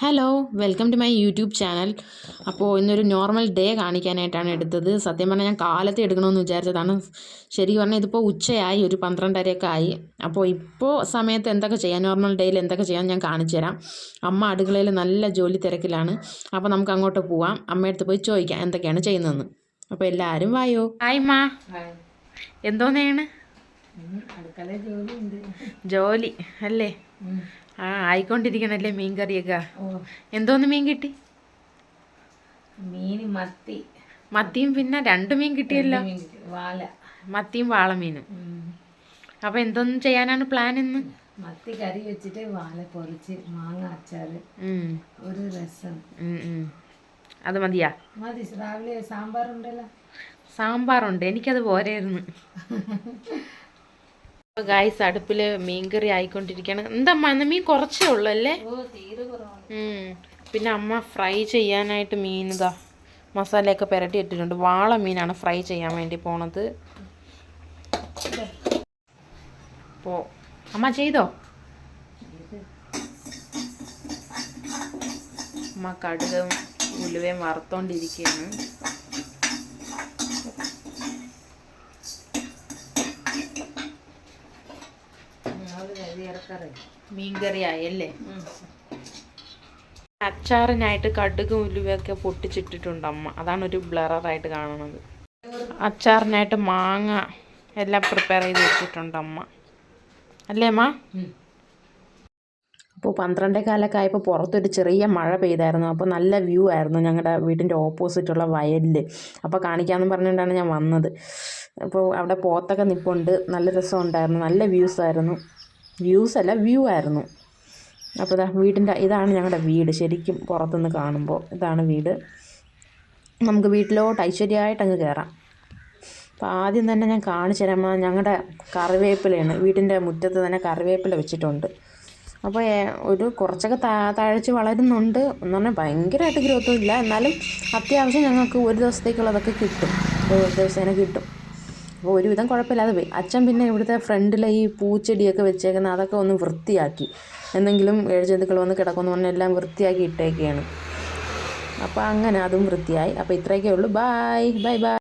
Hello welcome to my YouTube channel. അപ്പോൾ ഇന്നൊരു normal day കാണിക്കാനായിട്ടാണ് എടുത്തത്. സത്യം പറഞ്ഞാൽ ഞാൻ കാലത്ത് എടുക്കണമെന്ന് വിചാരിച്ചതാണ്. ശരിക്കും പറഞ്ഞാൽ ഇതിപ്പോൾ ഉച്ചയായി, ഒരു 12:30 ആയി. അപ്പോൾ ഇപ്പോൾ സമയത്ത് എന്തൊക്കെ ചെയ്യാം, നോർമൽ ഡേയിൽ എന്തൊക്കെ ചെയ്യാം ഞാൻ കാണിച്ചു തരാം. അമ്മ അടുക്കളയിൽ നല്ല ജോലി തിരക്കിലാണ്. അപ്പോൾ നമുക്ക് അങ്ങോട്ട് പോവാം, അമ്മയടുത്ത് പോയി ചോദിക്കാം എന്തൊക്കെയാണ് ചെയ്യുന്നതെന്ന്. അപ്പോൾ എല്ലാവരും വായോ. ഹായ് മാ, എന്തോന്നെയാണ് ജോലി അല്ലേ? ആയിക്കൊണ്ടിരിക്കണല്ലേ മീൻ കറിയൊക്കെ. എന്തോന്ന് മീൻ കിട്ടി? മീൻ മത്തി. മത്തിയും പിന്നെ 2 മീൻ കിട്ടിയല്ലോ, വാല. മത്തിയും വാളമീനും. അപ്പൊ എന്തോന്നും ചെയ്യാനാണ് പ്ലാൻ ഇന്ന്? മത്തി കറി വെച്ചിട്ട് വാല പൊറിച്ച് മാങ്ങ അച്ചാറ് ഒരു രസം. അത് മതിയാ? മതി. രാവിലെ സാമ്പാറുണ്ടല്ലോ. സാമ്പാറുണ്ട്, എനിക്കത് പോരായിരുന്നു. ഗായ്സ്, അടുപ്പിൽ മീൻകറി ആയിക്കൊണ്ടിരിക്കുകയാണ്. എന്തമ്മ ഇന്ന് മീൻ കുറച്ചേ ഉള്ളൂ അല്ലേ? പിന്നെ അമ്മ ഫ്രൈ ചെയ്യാനായിട്ട് മീൻ ഇതാ മസാലയൊക്കെ പുരട്ടി ഇട്ടിട്ടുണ്ട്. വാള മീനാണ് ഫ്രൈ ചെയ്യാൻ വേണ്ടി പോണത്. അപ്പോൾ അമ്മ ചെയ്തോ? അമ്മ കടുകും ഉലുവയും വറുത്തോണ്ടിരിക്കുകയാണ്. മീൻകറി ആയല്ലേ? അച്ചാറിനായിട്ട് കടുകും ഉലുവയൊക്കെ പൊട്ടിച്ചിട്ടിട്ടുണ്ട് അമ്മ. അതാണ് ഒരു ബ്ലറായിട്ട് കാണുന്നത്. അച്ചാറിനായിട്ട് മാങ്ങ എല്ലാം പ്രിപ്പയർ ചെയ്ത് വെച്ചിട്ടുണ്ട് അമ്മ, അല്ലേ അമ്മ? അപ്പോൾ 12:15 ആയപ്പോൾ പുറത്തൊരു ചെറിയ മഴ പെയ്തായിരുന്നു. അപ്പോൾ നല്ല വ്യൂ ആയിരുന്നു ഞങ്ങളുടെ വീടിൻ്റെ ഓപ്പോസിറ്റുള്ള വയലിൽ. അപ്പോൾ കാണിക്കാമെന്ന് പറഞ്ഞുകൊണ്ടാണ് ഞാൻ വന്നത്. അപ്പോൾ അവിടെ പോത്തൊക്കെ നിൽപ്പുണ്ട്, നല്ല രസമുണ്ടായിരുന്നു, നല്ല വ്യൂ ആയിരുന്നു. അപ്പോൾ ഇതാണ് ഞങ്ങളുടെ വീട്. ശരിക്കും പുറത്തുനിന്ന് കാണുമ്പോൾ ഇതാണ് വീട്. നമുക്ക് വീട്ടിലോട്ട് ഐശ്വര്യമായിട്ട് അങ്ങ് കയറാം. അപ്പോൾ ആദ്യം തന്നെ ഞാൻ കാണിച്ചു തരാം, ഞങ്ങളുടെ കറിവേപ്പിലയാണ്. വീട്ടിൻ്റെ മുറ്റത്ത് തന്നെ കറിവേപ്പില വെച്ചിട്ടുണ്ട്. അപ്പോൾ ഒരു കുറച്ചൊക്കെ തഴച്ച് വളരുന്നുണ്ട്. എന്ന് പറഞ്ഞാൽ ഭയങ്കരമായിട്ട് ഗ്രോത്തും ഇല്ല, എന്നാലും അത്യാവശ്യം ഞങ്ങൾക്ക് ഒരു ദിവസത്തേക്കുള്ളതൊക്കെ കിട്ടും, ഒരു ദിവസേന കിട്ടും. അപ്പോൾ ഒരുവിധം കുഴപ്പമില്ലാതെ പോയി. അച്ഛൻ പിന്നെ ഇവിടുത്തെ ഫ്രണ്ടിലെ ഈ പൂച്ചെടിയൊക്കെ വെച്ചേക്കുന്ന അതൊക്കെ ഒന്ന് വൃത്തിയാക്കി, എന്തെങ്കിലും ഇഴജന്തുക്കൾ വന്ന് കിടക്കുമെന്ന് പറഞ്ഞാൽ എല്ലാം വൃത്തിയാക്കി ഇട്ടേക്കുകയാണ്. അപ്പോൾ അങ്ങനെ അതും വൃത്തിയായി. അപ്പോൾ ഇത്രയൊക്കെ ഉള്ളൂ. Bye bye bye.